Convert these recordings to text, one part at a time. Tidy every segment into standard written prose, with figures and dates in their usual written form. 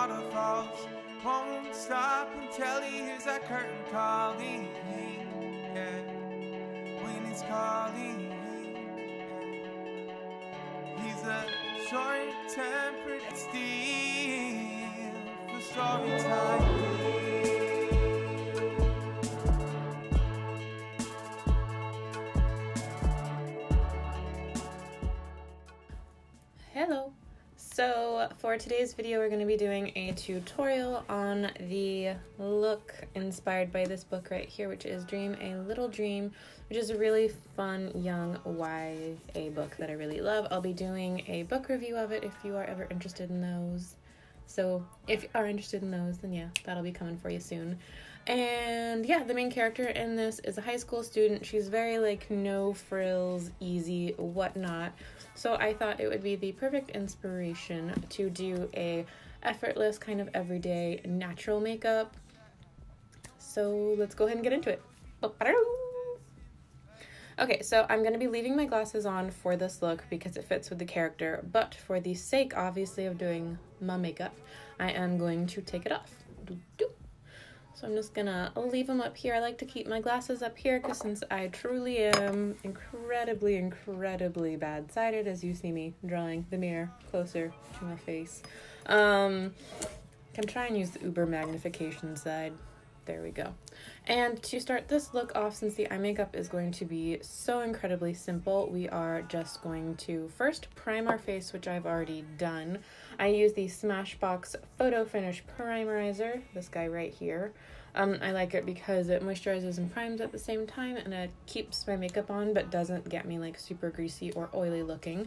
waterfalls. Won't stop until he hears that curtain calling. Yeah, when it's calling. Yeah. He's a short-tempered steel for story time. Hello! So for today's video we're going to be doing a tutorial on the look inspired by this book right here, which is Dream a Little Dream, which is a really fun young YA book that I really love. I'll be doing a book review of it if you are ever interested in those. So if you are interested in those, then yeah, that'll be coming for you soon. And yeah, the main character in this is a high school student. She's very like no frills, easy, whatnot. So I thought it would be the perfect inspiration to do a effortless kind of everyday natural makeup. So let's go ahead and get into it. Okay, so I'm going to be leaving my glasses on for this look because it fits with the character, but for the sake, obviously, of doing my makeup, I am going to take it off. So I'm just gonna leave them up here. I like to keep my glasses up here because since I truly am incredibly bad-sighted, as you see me drawing the mirror closer to my face, can try and use the uber magnification side. There we go. And to start this look off, since the eye makeup is going to be so incredibly simple, we are just going to first prime our face, which I've already done. I use the Smashbox Photo Finish Primerizer, this guy right here. I like it because it moisturizes and primes at the same time, and it keeps my makeup on but doesn't get me like super greasy or oily looking.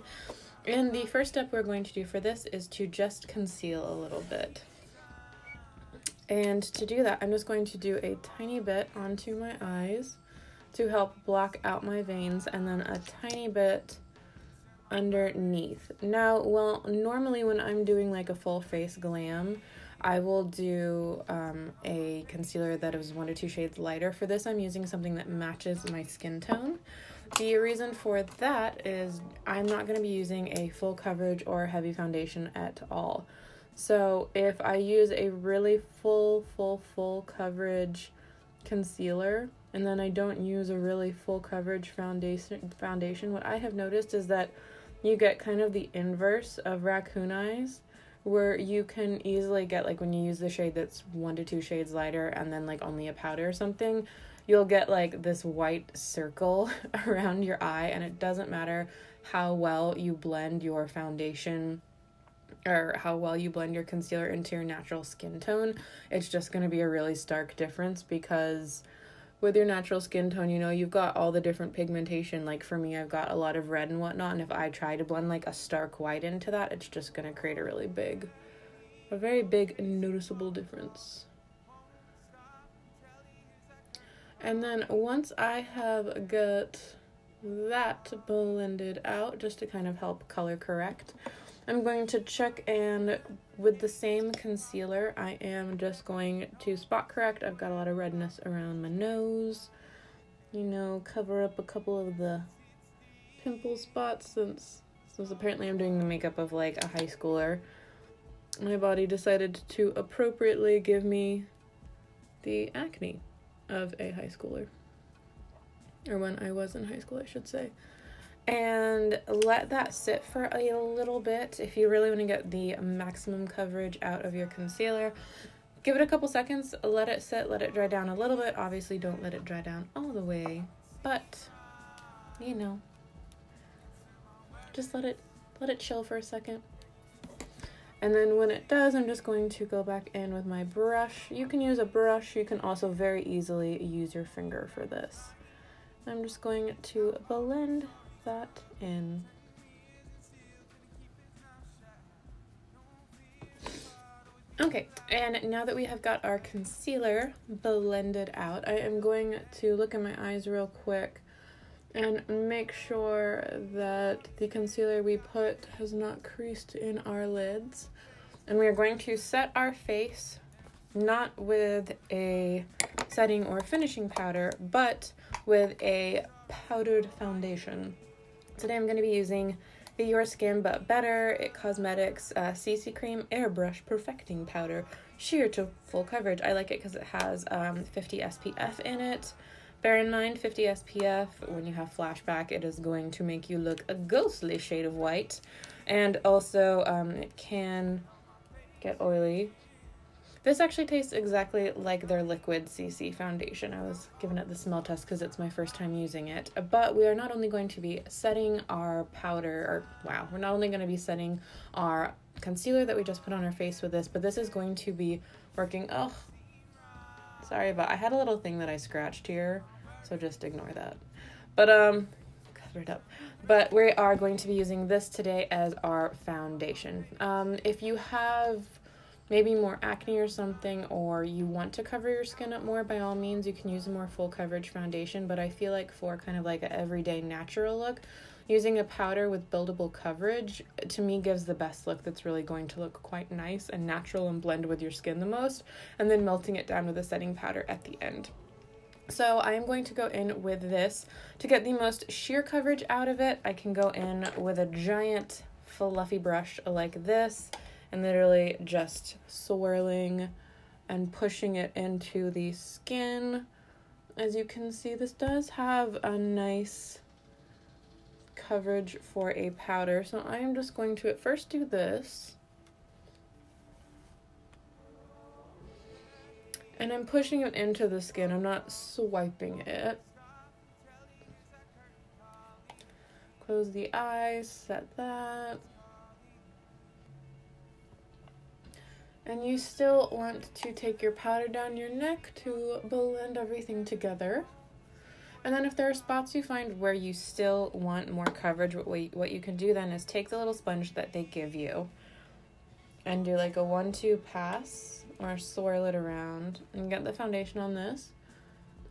And the first step we're going to do for this is to just conceal a little bit. And to do that, I'm just going to do a tiny bit onto my eyes to help block out my veins, and then a tiny bit underneath. Now, well, normally when I'm doing like a full face glam, I will do a concealer that is 1 to 2 shades lighter. For this, I'm using something that matches my skin tone. The reason for that is I'm not going to be using a full coverage or heavy foundation at all. So if I use a really full coverage concealer and then I don't use a really full coverage foundation, what I have noticed is that you get kind of the inverse of raccoon eyes, where you can easily get, like when you use the shade that's 1 to 2 shades lighter and then like only a powder or something, you'll get like this white circle around your eye, and it doesn't matter how well you blend your foundation or how well you blend your concealer into your natural skin tone. It's just going to be a really stark difference, because with your natural skin tone, you know, you've got all the different pigmentation. Like for me, I've got a lot of red and whatnot, and if I try to blend like a stark white into that, it's just going to create a very big noticeable difference. And then once I have got that blended out, just to kind of help color correct, I'm going to check, and with the same concealer, I am just going to spot correct. I've got a lot of redness around my nose, you know, cover up a couple of the pimple spots since apparently I'm doing the makeup of like a high schooler. My body decided to appropriately give me the acne of a high schooler, or when I was in high school, I should say. And let that sit for a little bit. If you really want to get the maximum coverage out of your concealer, give it a couple seconds, let it sit, let it dry down a little bit. Obviously don't let it dry down all the way, but you know, just let it chill for a second. And then when it does, I'm just going to go back in with my brush. You can use a brush, you can also very easily use your finger for this. I'm just going to blend that in. Okay, and now that we have got our concealer blended out, I am going to look in my eyes real quick and make sure that the concealer we put has not creased in our lids. And we are going to set our face not with a setting or finishing powder, but with a powdered foundation. Today I'm going to be using the Your Skin But Better It Cosmetics CC Cream Airbrush Perfecting Powder Sheer to Full Coverage. I like it because it has 50 SPF in it. Bear in mind, 50 SPF, when you have flashback, it is going to make you look a ghostly shade of white. And also, it can get oily. This actually tastes exactly like their liquid CC foundation. I was giving it the smell test because it's my first time using it. But we are not only going to be setting our powder, we're not only going to be setting our concealer that we just put on our face with this, but this is going to be working, sorry, but I had a little thing that I scratched here, so just ignore that. But, cover it up. But we are going to be using this today as our foundation. If you have maybe more acne or something, or you want to cover your skin up more, by all means, you can use a more full coverage foundation. But I feel like for kind of like an everyday natural look, using a powder with buildable coverage, to me, gives the best look that's really going to look quite nice and natural and blend with your skin the most, and then melting it down with a setting powder at the end. So I am going to go in with this. To get the most sheer coverage out of it, I can go in with a giant fluffy brush like this, and literally just swirling and pushing it into the skin. As you can see, this does have a nice coverage for a powder. So I am just going to at first do this. And I'm pushing it into the skin. I'm not swiping it. Close the eyes, set that. And you still want to take your powder down your neck to blend everything together. And then if there are spots you find where you still want more coverage, what you can do then is take the little sponge that they give you and do like a 1-2 pass or swirl it around and get the foundation on this.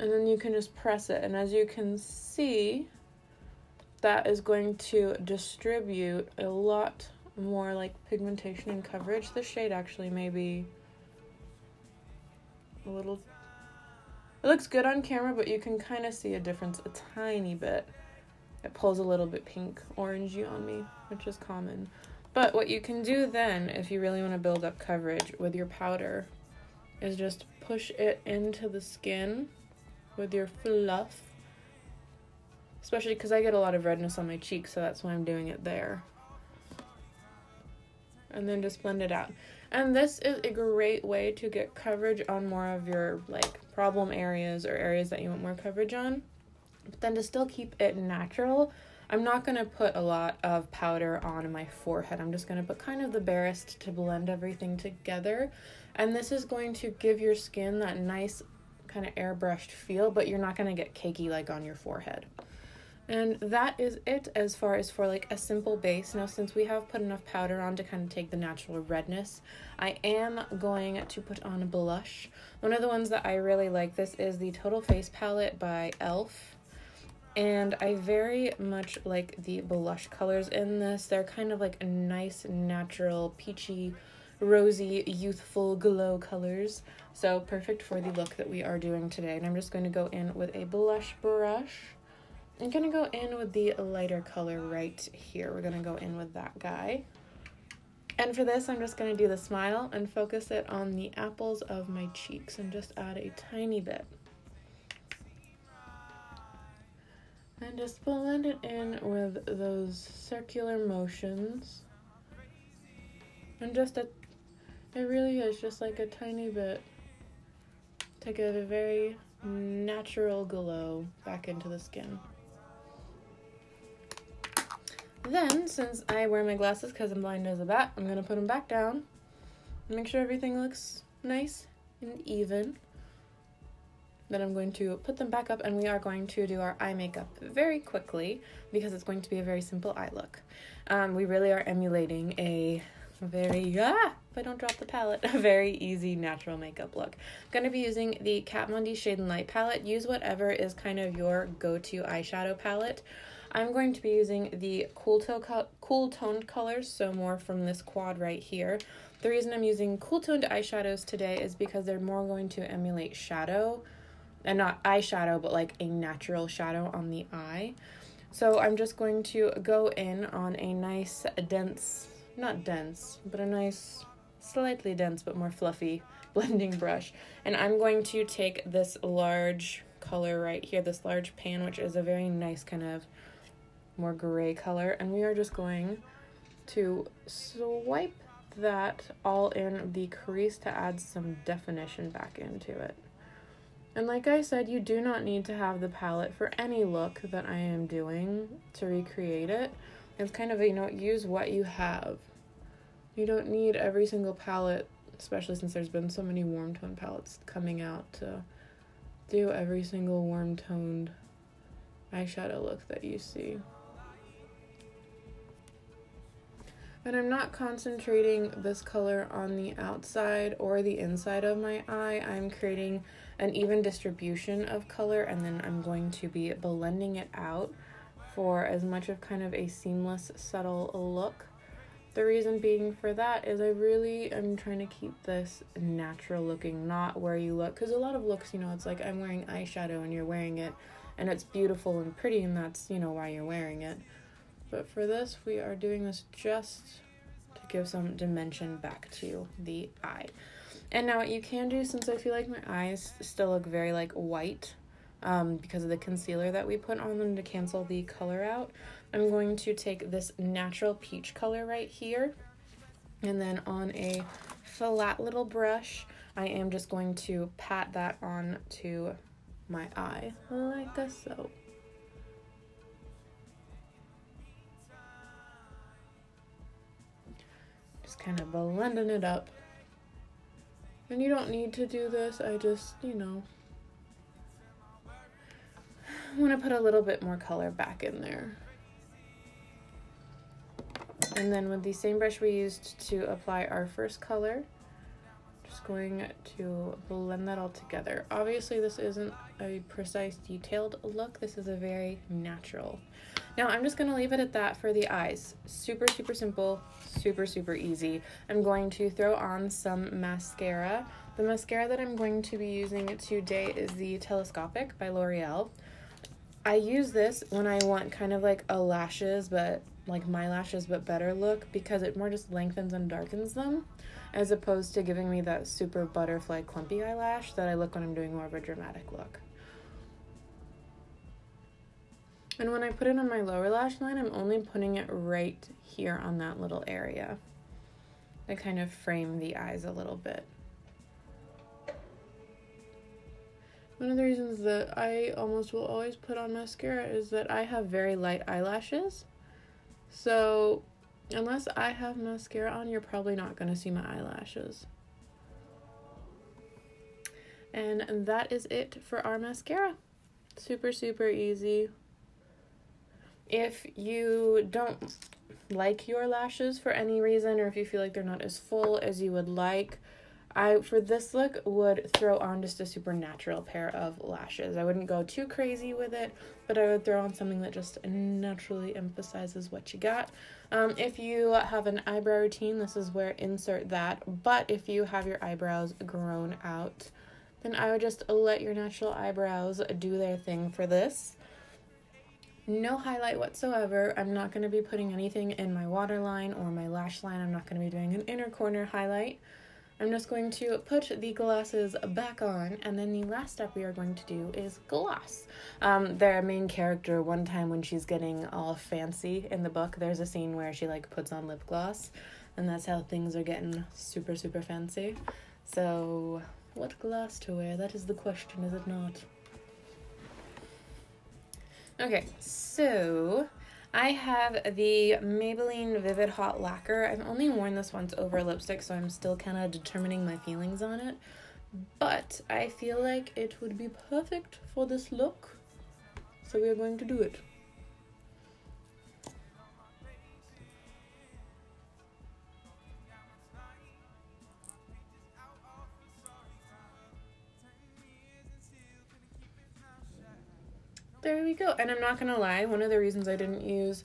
And then you can just press it. And as you can see, that is going to distribute a lot more like pigmentation and coverage. This shade actually may be a little, it looks good on camera, but you can kind of see a difference a tiny bit. It pulls a little bit pink orangey on me, which is common. But what you can do then, if you really want to build up coverage with your powder, is just push it into the skin with your fluff, especially because I get a lot of redness on my cheeks, so that's why I'm doing it there. And then just blend it out. And this is a great way to get coverage on more of your like problem areas or areas that you want more coverage on, but then to still keep it natural. I'm not going to put a lot of powder on my forehead. I'm just going to put kind of the barest to blend everything together. And this is going to give your skin that nice kind of airbrushed feel, but you're not going to get cakey like on your forehead. And that is it as far as for like a simple base. Now, since we have put enough powder on to kind of take the natural redness, I am going to put on a blush. One of the ones that I really like, this is the Total Face Palette by e.l.f. And I very much like the blush colors in this. They're kind of like a nice, natural, peachy, rosy, youthful glow colors. So perfect for the look that we are doing today. And I'm just going to go in with a blush brush. I'm going to go in with the lighter color right here. We're going to go in with that guy. And for this, I'm just going to do the smile and focus it on the apples of my cheeks and just add a tiny bit. And just blend it in with those circular motions. And just it really is just like a tiny bit to give a very natural glow back into the skin. Then, since I wear my glasses because I'm blind as a bat, I'm going to put them back down and make sure everything looks nice and even. Then I'm going to put them back up and we are going to do our eye makeup very quickly because it's going to be a very simple eye look. We really are emulating a very, if I don't drop the palette, a very easy natural makeup look. I'm going to be using the Kat Von D Shade and Light palette. Use whatever is kind of your go-to eyeshadow palette. I'm going to be using the cool toned colors, so more from this quad right here. The reason I'm using cool toned eyeshadows today is because they're more going to emulate shadow, and not eyeshadow, but like a natural shadow on the eye. So I'm just going to go in on a nice dense, not dense, but a nice, slightly dense but more fluffy blending brush. And I'm going to take this large color right here, this large pan, which is a very nice kind of more gray color, and we are just going to swipe that all in the crease to add some definition back into it. And like I said, you do not need to have the palette for any look that I am doing to recreate it. It's kind of, use what you have. You don't need every single palette, especially since there's been so many warm tone palettes coming out, to do every single warm toned eyeshadow look that you see. And I'm not concentrating this color on the outside or the inside of my eye. I'm creating an even distribution of color, and then I'm going to be blending it out for as much of kind of a seamless, subtle look. The reason being for that is I really am trying to keep this natural looking, not where you look. Because a lot of looks, it's like I'm wearing eyeshadow and you're wearing it, and it's beautiful and pretty, and that's, why you're wearing it. But for this, we are doing this just to give some dimension back to the eye. And now what you can do, since I feel like my eyes still look very like white because of the concealer that we put on them to cancel the color out, I'm going to take this natural peach color right here, and then on a flat little brush, I am just going to pat that on to my eye like so. Just kind of blending it up. And you don't need to do this, I just, want to put a little bit more color back in there. And then with the same brush we used to apply our first color, just going to blend that all together. Obviously this isn't a precise detailed look, this is a very natural. Now I'm just going to leave it at that for the eyes. Super, super simple, super, super easy. I'm going to throw on some mascara. The mascara that I'm going to be using today is the Telescopic by L'Oreal. I use this when I want kind of like a lashes, but like my lashes but better look, because it more just lengthens and darkens them, as opposed to giving me that super butterfly clumpy eyelash that I look when I'm doing more of a dramatic look. And when I put it on my lower lash line, I'm only putting it right here on that little area to kind of frame the eyes a little bit. One of the reasons that I almost will always put on mascara is that I have very light eyelashes. So unless I have mascara on, you're probably not going to see my eyelashes. And that is it for our mascara. Super, super easy. If you don't like your lashes for any reason, or if you feel like they're not as full as you would like, I, for this look, would throw on just a super natural pair of lashes. I wouldn't go too crazy with it, but I would throw on something that just naturally emphasizes what you got. If you have an eyebrow routine, this is where insert that. But if you have your eyebrows grown out, then I would just let your natural eyebrows do their thing for this. No highlight whatsoever. I'm not going to be putting anything in my waterline or my lash line. I'm not going to be doing an inner corner highlight. I'm just going to put the glasses back on, and then the last step we are going to do is gloss. Their main character, one time when she's getting all fancy in the book, there's a scene where she like puts on lip gloss, and that's how things are getting super, super fancy. So what gloss to wear? That is the question, is it not? Okay, so I have the Maybelline Vivid Hot Lacquer. I've only worn this once over lipstick, so I'm still kind of determining my feelings on it. But I feel like it would be perfect for this look, so we are going to do it. There we go. And I'm not gonna lie, one of the reasons I didn't use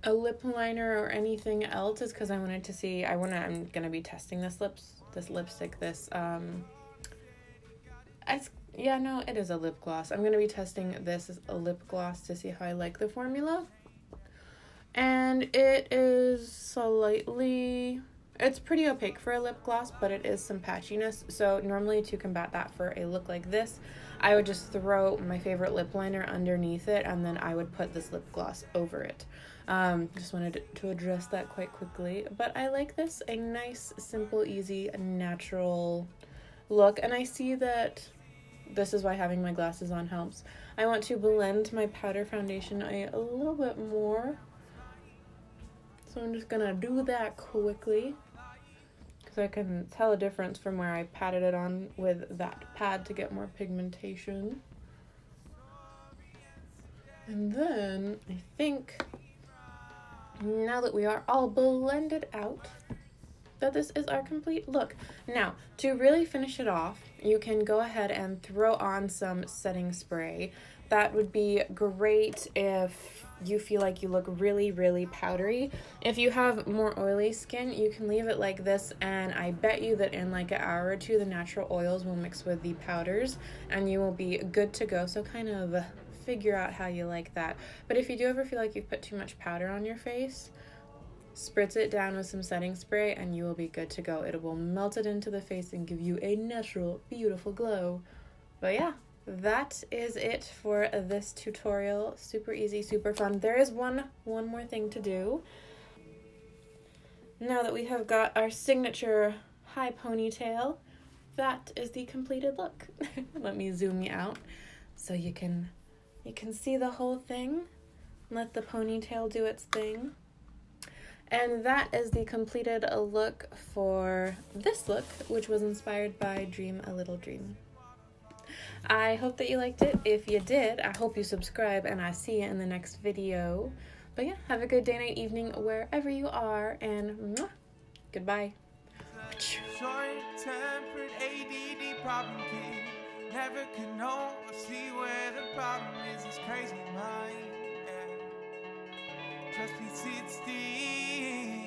a lip liner or anything else is because I wanted to see, I'm gonna be testing this lipstick, Yeah, no, it is a lip gloss. I'm going to be testing this as a lip gloss to see how I like the formula. And it is slightly... It's pretty opaque for a lip gloss, but it is some patchiness. So normally to combat that for a look like this, I would just throw my favorite lip liner underneath it, and then I would put this lip gloss over it. Just wanted to address that quite quickly. But I like this, a nice, simple, easy, natural look. And I see that this is why having my glasses on helps. I want to blend my powder foundation a little bit more. So I'm just gonna do that quickly, because I can tell a difference from where I patted it on with that pad to get more pigmentation. And then I think now that we are all blended out, that this is our complete look. Now, to really finish it off, you can go ahead and throw on some setting spray. That would be great if you feel like you look really, really powdery. If you have more oily skin, you can leave it like this, and I bet you that in like an hour or two, the natural oils will mix with the powders, and you will be good to go. So kind of figure out how you like that. But if you do ever feel like you've put too much powder on your face, spritz it down with some setting spray and you will be good to go. It will melt it into the face and give you a natural, beautiful glow. But yeah, that is it for this tutorial. Super easy, super fun. There is one more thing to do. Now that we have got our signature high ponytail, that is the completed look. Let me zoom you out so you can see the whole thing. Let the ponytail do its thing. And that is the completed look for this look, which was inspired by Dream a Little Dream. I hope that you liked it. If you did, I hope you subscribe, and I see you in the next video. But yeah, have a good day, night, evening, wherever you are, and mwah, goodbye. Short-tempered ADD problem kid, never can know or see where the problem is. This crazy mind, yeah. Just be sit still.